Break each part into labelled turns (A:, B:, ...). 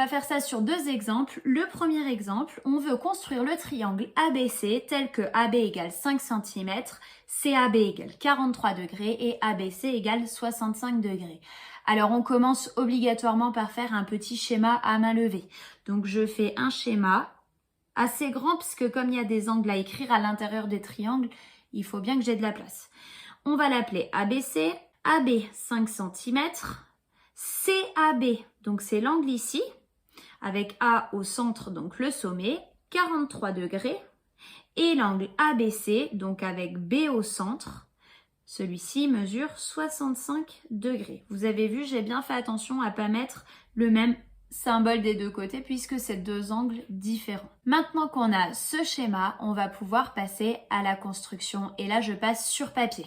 A: va faire ça sur deux exemples. Le premier exemple, on veut construire le triangle ABC tel que AB égale 5 cm, CAB égale 43 degrés et ABC égale 65 degrés. Alors on commence obligatoirement par faire un petit schéma à main levée. Donc je fais un schéma assez grand puisque comme il y a des angles à écrire à l'intérieur des triangles, il faut bien que j'ai de la place. On va l'appeler ABC, AB 5 cm, CAB, donc c'est l'angle ici, avec A au centre, donc le sommet, 43 degrés, et l'angle ABC, donc avec B au centre, celui-ci mesure 65 degrés. Vous avez vu, j'ai bien fait attention à ne pas mettre le même symbole des deux côtés puisque c'est deux angles différents. Maintenant qu'on a ce schéma, on va pouvoir passer à la construction et là je passe sur papier.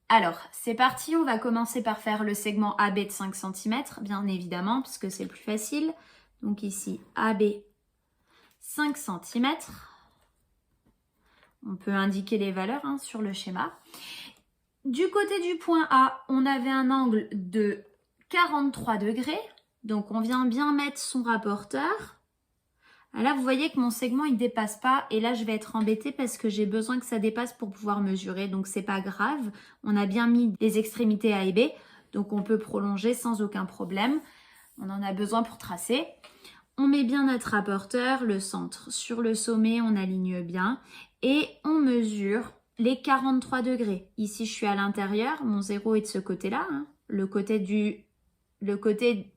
A: Alors, c'est parti, on va commencer par faire le segment AB de 5 cm, bien évidemment, puisque c'est le plus facile. Donc ici, AB 5 cm. On peut indiquer les valeurs sur le schéma. Du côté du point A, on avait un angle de 43 degrés. Donc on vient bien mettre son rapporteur. Là, vous voyez que mon segment, il ne dépasse pas. Et là, je vais être embêtée parce que j'ai besoin que ça dépasse pour pouvoir mesurer. Donc, c'est pas grave. On a bien mis les extrémités A et B. Donc, on peut prolonger sans aucun problème. On en a besoin pour tracer. On met bien notre rapporteur, le centre sur le sommet. On aligne bien. Et on mesure les 43 degrés. Ici, je suis à l'intérieur. Mon 0 est de ce côté-là. Le côté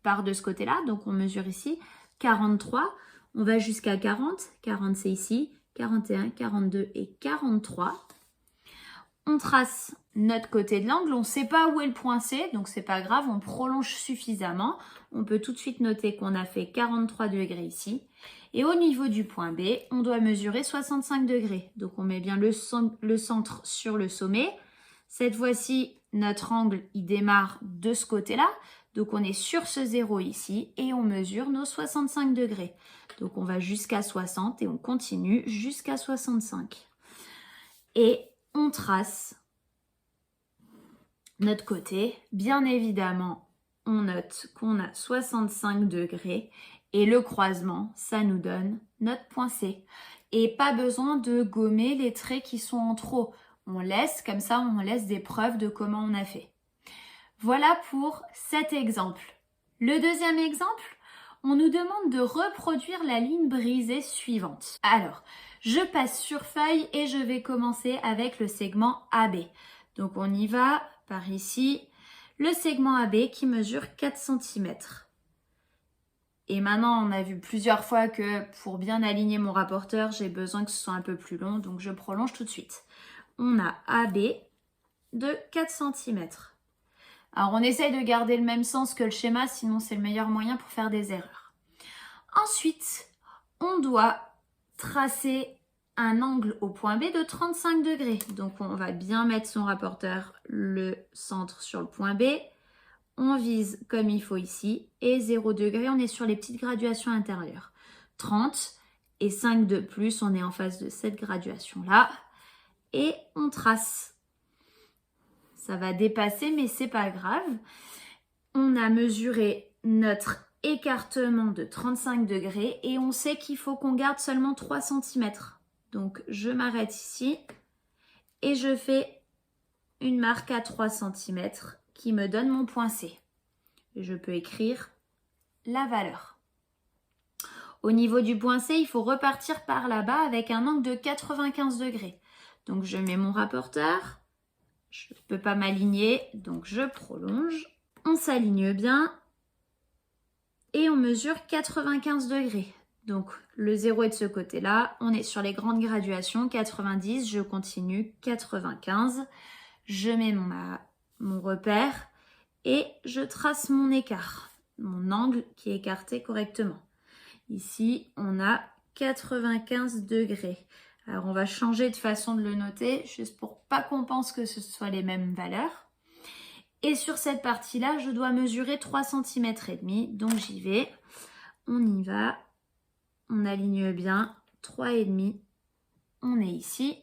A: part de ce côté-là. Donc, on mesure ici 43. On va jusqu'à 40, 40 c'est ici, 41, 42 et 43. On trace notre côté de l'angle, on ne sait pas où est le point C, donc c'est pas grave, on prolonge suffisamment. On peut tout de suite noter qu'on a fait 43 degrés ici. Et au niveau du point B, on doit mesurer 65 degrés. Donc on met bien le centre sur le sommet. Cette fois-ci, notre angle, il démarre de ce côté-là. Donc on est sur ce 0 ici et on mesure nos 65 degrés. Donc on va jusqu'à 60 et on continue jusqu'à 65. Et on trace notre côté. Bien évidemment, on note qu'on a 65 degrés et le croisement, ça nous donne notre point C. Et pas besoin de gommer les traits qui sont en trop. On laisse, comme ça, on laisse des preuves de comment on a fait. Voilà pour cet exemple. Le deuxième exemple, on nous demande de reproduire la ligne brisée suivante. Alors, je passe sur feuille et je vais commencer avec le segment AB. Donc, on y va par ici. Le segment AB qui mesure 4 cm. Et maintenant, on a vu plusieurs fois que pour bien aligner mon rapporteur, j'ai besoin que ce soit un peu plus long. Donc, je prolonge tout de suite. On a AB de 4 cm. Alors, on essaye de garder le même sens que le schéma, sinon c'est le meilleur moyen pour faire des erreurs. Ensuite, on doit tracer un angle au point B de 35 degrés. Donc, on va bien mettre son rapporteur, le centre sur le point B. On vise comme il faut ici. Et 0 degré, on est sur les petites graduations intérieures. 30 et 5 de plus, on est en face de cette graduation-là. Et on trace. Ça va dépasser, mais c'est pas grave. On a mesuré notre écartement de 35 degrés et on sait qu'il faut qu'on garde seulement 3 cm. Donc, je m'arrête ici et je fais une marque à 3 cm qui me donne mon point C. Et je peux écrire la valeur. Au niveau du point C, il faut repartir par là-bas avec un angle de 95 degrés. Donc, je mets mon rapporteur. Je ne peux pas m'aligner, donc je prolonge. On s'aligne bien et on mesure 95 degrés. Donc le 0 est de ce côté-là. On est sur les grandes graduations, 90, je continue, 95. Je mets mon repère et je trace mon écart, mon angle qui est écarté correctement. Ici, on a 95 degrés. Alors, on va changer de façon de le noter, juste pour pas qu'on pense que ce soit les mêmes valeurs. Et sur cette partie-là, je dois mesurer 3 cm et demi. Donc, j'y vais. On y va. On aligne bien. 3,5. On est ici.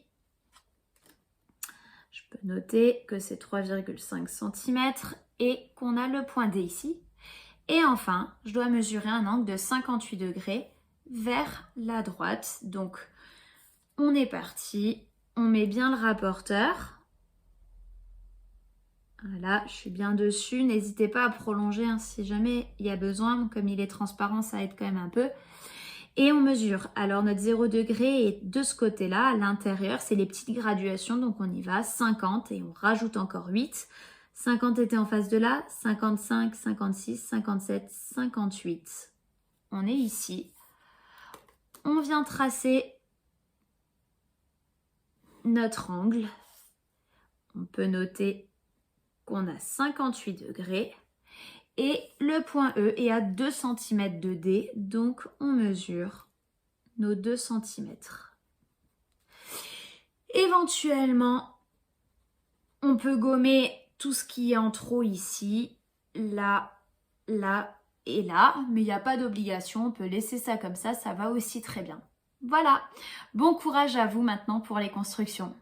A: Je peux noter que c'est 3,5 cm et qu'on a le point D ici. Et enfin, je dois mesurer un angle de 58 degrés vers la droite. Donc, on est parti. On met bien le rapporteur. Voilà, je suis bien dessus. N'hésitez pas à prolonger hein, si jamais il y a besoin. Comme il est transparent, ça aide quand même un peu. Et on mesure. Alors, notre 0 degré est de ce côté-là, à l'intérieur. C'est les petites graduations, donc on y va. 50 et on rajoute encore 8. 50 était en face de là. 55, 56, 57, 58. On est ici. On vient tracer notre angle. On peut noter qu'on a 58 degrés. Et le point E est à 2 cm de D, donc on mesure nos 2 cm. Éventuellement, on peut gommer tout ce qui est en trop ici, là, là et là, mais il n'y a pas d'obligation, on peut laisser ça comme ça va aussi très bien. Voilà, bon courage à vous maintenant pour les constructions.